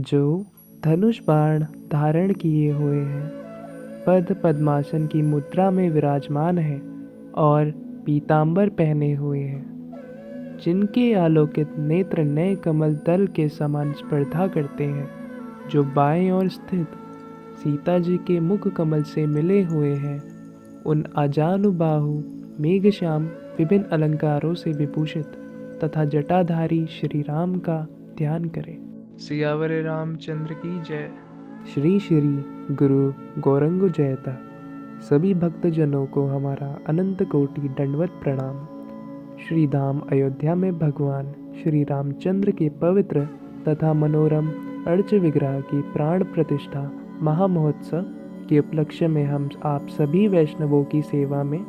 जो धनुष बाण धारण किए हुए हैं, पद पद्मासन की मुद्रा में विराजमान है और पीतांबर पहने हुए हैं, जिनके आलोकित नेत्र नए कमल दल के समान स्पर्धा करते हैं, जो बाएं ओर स्थित सीता जी के मुख कमल से मिले हुए हैं, उन अजानुबाहु मेघश्याम विभिन्न अलंकारों से विभूषित तथा जटाधारी श्री राम का ध्यान करें। सियावर रामचंद्र की जय। श्री श्री गुरु गौरंग जयता। सभी भक्तजनों को हमारा अनंत कोटि दंडवत प्रणाम। श्री धाम अयोध्या में भगवान श्री रामचंद्र के पवित्र तथा मनोरम अर्च विग्रह की प्राण प्रतिष्ठा महामहोत्सव के उपलक्ष्य में हम आप सभी वैष्णवों की सेवा में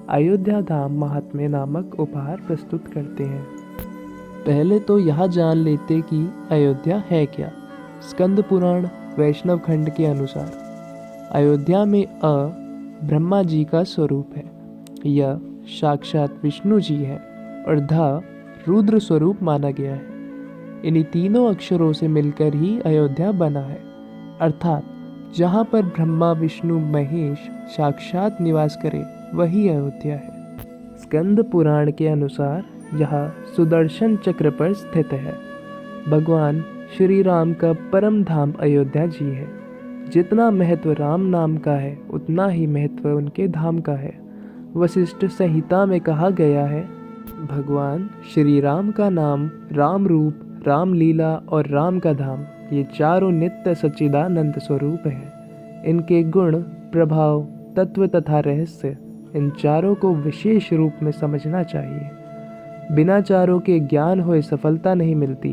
अयोध्या धाम महात्म्य नामक उपहार प्रस्तुत करते हैं। पहले तो यह जान लेते कि अयोध्या है क्या। स्कंद पुराण वैष्णव खंड के अनुसार अयोध्या में ब्रह्मा जी का स्वरूप है, यह साक्षात विष्णु जी है और रुद्र स्वरूप माना गया है। इन्हीं तीनों अक्षरों से मिलकर ही अयोध्या बना है, अर्थात जहाँ पर ब्रह्मा विष्णु महेश साक्षात निवास करे वही अयोध्या है। स्कंद पुराण के अनुसार यह सुदर्शन चक्र पर स्थित है। भगवान श्री राम का परम धाम अयोध्या जी है। जितना महत्व राम नाम का है, उतना ही महत्व उनके धाम का है। वशिष्ठ संहिता में कहा गया है, भगवान श्री राम का नाम राम रूप, राम लीला और राम का धाम, ये चारों नित्य सच्चिदानंद स्वरूप हैं। इनके गुण, प्रभाव, तत्व तथा रहस्य, इन चारों को विशेष रूप में समझना चाहिए। बिना चारों के ज्ञान हुए सफलता नहीं मिलती।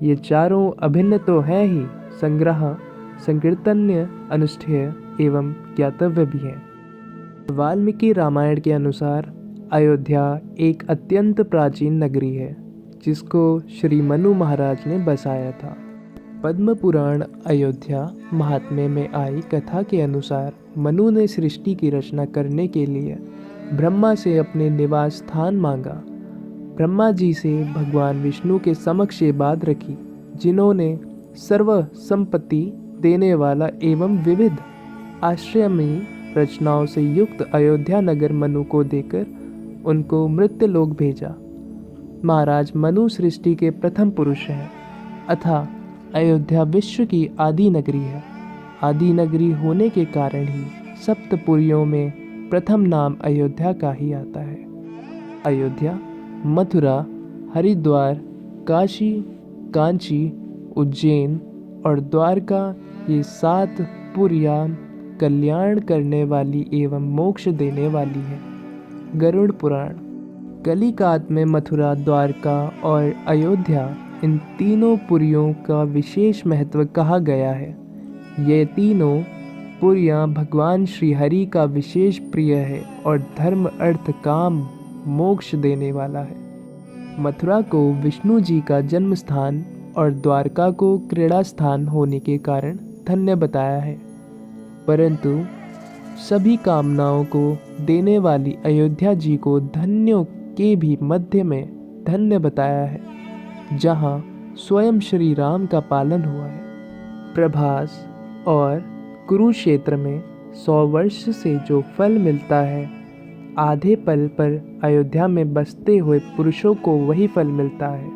ये चारों अभिन्न तो हैं ही, संग्रह, संकीर्तन्य, अनुष्ठेय एवं ज्ञातव्य भी हैं। वाल्मीकि रामायण के अनुसार अयोध्या एक अत्यंत प्राचीन नगरी है, जिसको श्री मनु महाराज ने बसाया था। पद्म पुराण अयोध्या महात्म्य में आई कथा के अनुसार मनु ने सृष्टि की रचना करने के लिए ब्रह्मा से अपने निवास स्थान मांगा। ब्रह्मा जी से भगवान विष्णु के समक्ष ये बात रखी, जिन्होंने सर्व संपत्ति देने वाला एवं विविध आश्रयमयी रचनाओं से युक्त अयोध्या नगर मनु को देकर उनको मृत्यलोक भेजा। महाराज मनु सृष्टि के प्रथम पुरुष हैं, अतः अयोध्या विश्व की आदि नगरी है। आदि नगरी होने के कारण ही सप्तपुरियों में प्रथम नाम अयोध्या का ही आता है। अयोध्या, मथुरा, हरिद्वार, काशी, कांची, उज्जैन और द्वारका, ये 7 पुरियां कल्याण करने वाली एवं मोक्ष देने वाली है। गरुड़ पुराण कलिकात में मथुरा, द्वारका और अयोध्या, इन तीनों पुरियों का विशेष महत्व कहा गया है। ये तीनों पुरियां भगवान श्री हरि का विशेष प्रिय है और धर्म, अर्थ, काम, मोक्ष देने वाला है। मथुरा को विष्णु जी का जन्म स्थान और द्वारका को क्रीड़ा स्थान होने के कारण धन्य बताया है, परंतु सभी कामनाओं को देने वाली अयोध्या जी को धन्यों के भी मध्य में धन्य बताया है, जहाँ स्वयं श्री राम का पालन हुआ है। प्रभास और कुरुक्षेत्र में 100 वर्ष से जो फल मिलता है, आधे पल पर अयोध्या में बसते हुए पुरुषों को वही फल मिलता है।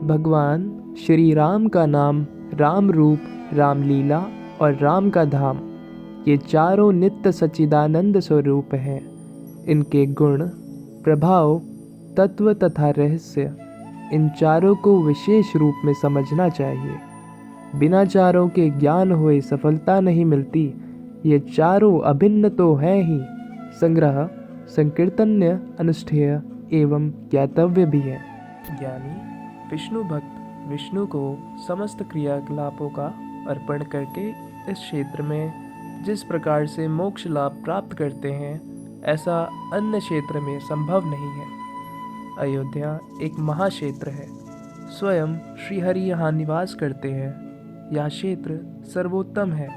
भगवान श्री राम का नाम राम रूप, राम लीला और राम का धाम, ये चारों नित्य सच्चिदानंद स्वरूप हैं। इनके गुण, प्रभाव, तत्व तथा रहस्य, इन चारों को विशेष रूप में समझना चाहिए। बिना चारों के ज्ञान हुए सफलता नहीं मिलती। ये चारों अभिन्न तो हैं ही, संग्रह, संकीर्तन्य, अनुष्ठेय एवं ज्ञातव्य भी है। ज्ञानी विष्णु भक्त विष्णु को समस्त क्रियाकलापों का अर्पण करके इस क्षेत्र में जिस प्रकार से मोक्ष लाभ प्राप्त करते हैं, ऐसा अन्य क्षेत्र में संभव नहीं है। अयोध्या एक महाक्षेत्र है। स्वयं श्रीहरि यहाँ निवास करते हैं। यह क्षेत्र सर्वोत्तम है।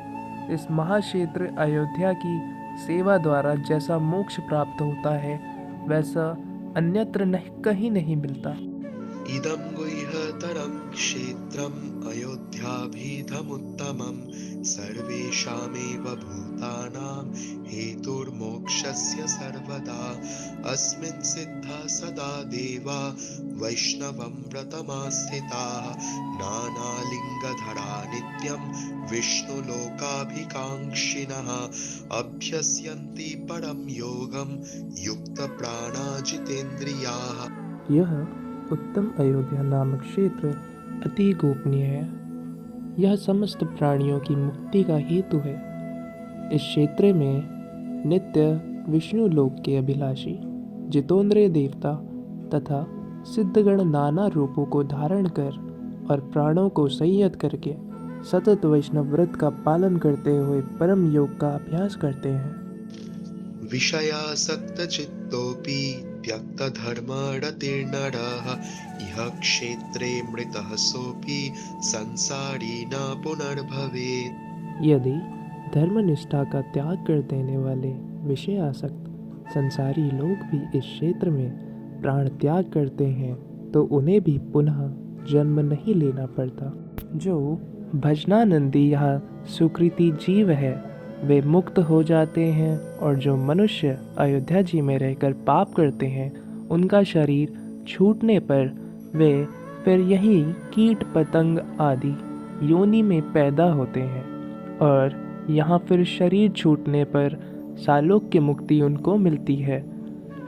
इस महाक्षेत्र अयोध्या की सेवा द्वारा जैसा मोक्ष प्राप्त होता है, वैसा अन्यत्र कहीं नहीं मिलता। इदं गुह्यतरं क्षेत्रम् अयोध्याभिधमुत्तमं सर्वेषामेव भूतानां हेतुर्मोक्षस्य सर्वदा अस्मिन् सिद्धा सदा देवा वैष्णवं व्रतमास्थिताः नानालिङ्गधरा नित्यं विष्णुलोकाभिकाङ्क्षिणः अभ्यस्यन्ति परं योगं युक्तप्राणा जितेन्द्रियाः। यह उत्तम अयोध्या नामक क्षेत्र अति गोपनीय है। यह समस्त प्राणियों की मुक्ति का हेतु है। इस क्षेत्र में नित्य विष्णु लोक के अभिलाषी जितेंद्रिय देवता तथा सिद्धगण नाना रूपों को धारण कर और प्राणों को संयत करके सतत वैष्णव व्रत का पालन करते हुए परम योग का अभ्यास करते हैं। विषयासक्तचित्तोऽपि त्यक्तधर्मरतिर्नरः इह क्षेत्रे मृतः सोऽपि संसारी न पुनर्भवेत्। यदि धर्मनिष्ठा का त्याग कर देने वाले विषय आसक्त संसारी लोग भी इस क्षेत्र में प्राण त्याग करते हैं तो उन्हें भी पुनः जन्म नहीं लेना पड़ता। जो भजनानंदी यह सुकृति जीव है वे मुक्त हो जाते हैं और जो मनुष्य अयोध्या जी में रहकर पाप करते हैं उनका शरीर छूटने पर वे फिर यही कीट पतंग आदि योनि में पैदा होते हैं और यहाँ फिर शरीर छूटने पर सालोक्य मुक्ति उनको मिलती है।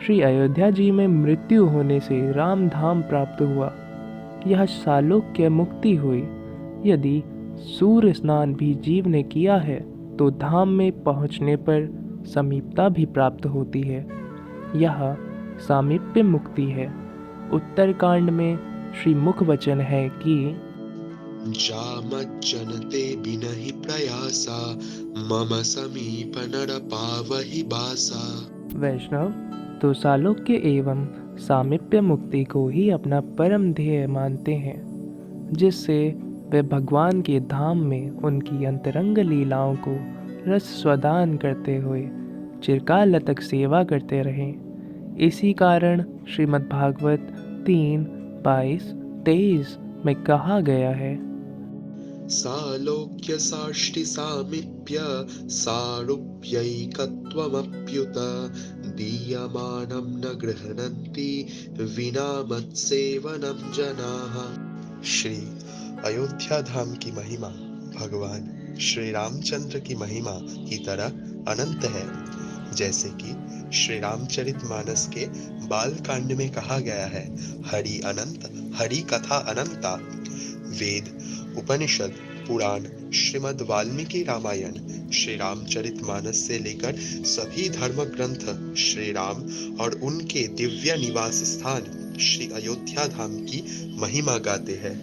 श्री अयोध्या जी में मृत्यु होने से राम धाम प्राप्त हुआ, यह सालोक्य मुक्ति हुई। यदि सूर्य स्नान भी जीव ने किया है तो धाम में पहुँचने पर समीपता भी प्राप्त होती है। यह सामीप्य मुक्ति है। उत्तरकांड में श्री मुख वचन है कि जामज्जनते बिनहि प्रयासा मम समीप नर पावहि बासा। वैष्णव तो सालोक्य एवं सामीप्य मुक्ति को ही अपना परम ध्येय मानते हैं, जिससे वे भगवान के धाम में उनकी अंतरंग लीलाओं को रस स्वदान करते हुए चिरकाल तक सेवा करते रहें। इसी कारण श्रीमद्भागवत 3:22-23 में कहा गया है, सालोक्य साष्टि सामीप्य सारूप्यैकत्वमप्युत दीयमानं न गृह्णन्ति विना मत्सेवनं जनाः। श्री अयोध्या धाम की महिमा भगवान श्री रामचंद्र की महिमा की तरह अनंत है। जैसे कि श्री रामचरितमानस के बाल कांड में कहा गया है, हरि अनंत हरि कथा अनंता। वेद उपनिषद पुराण श्रीमद् वाल्मीकि रामायण श्री रामचरितमानस से लेकर सभी धर्म ग्रंथ श्री राम और उनके दिव्य निवास स्थान श्री अयोध्या धाम की महिमा गाते हैं।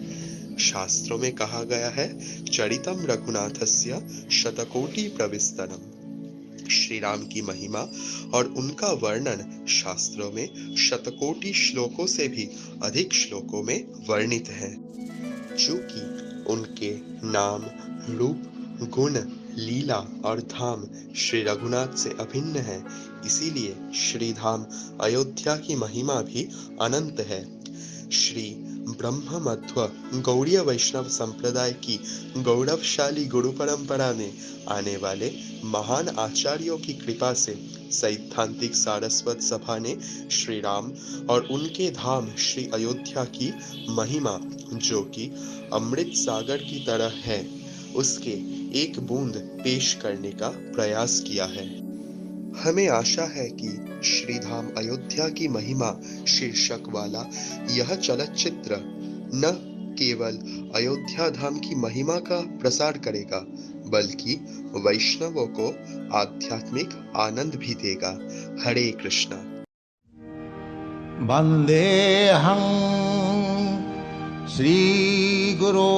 शास्त्रों में कहा गया है, चरितम रघुनाथस्य शतकोटि प्रविस्तरम। श्री राम की महिमा और उनका वर्णन शास्त्रों में शतकोटि श्लोकों से भी अधिक श्लोकों में वर्णित है। चूंकि उनके नाम रूप गुण लीला और धाम श्री रघुनाथ से अभिन्न है, इसीलिए श्री धाम अयोध्या की महिमा भी अनंत है। श्री ब्रह्म मध्व गौड़ीय वैष्णव संप्रदाय की गौरवशाली गुरु परंपरा में आने वाले महान आचार्यों की कृपा से सैद्धांतिक सारस्वत सभा ने श्री राम और उनके धाम श्री अयोध्या की महिमा, जो कि अमृत सागर की तरह है, उसके एक बूंद पेश करने का प्रयास किया है। हमें आशा है कि श्री धाम अयोध्या की महिमा शीर्षक वाला यह चलचित्र न केवल अयोध्या धाम की महिमा का प्रसार करेगा, बल्कि वैष्णवों को आध्यात्मिक आनंद भी देगा। हरे कृष्णा। वंदेऽहं श्री गुरो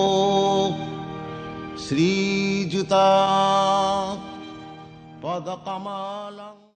श्रीजुता पदकमला।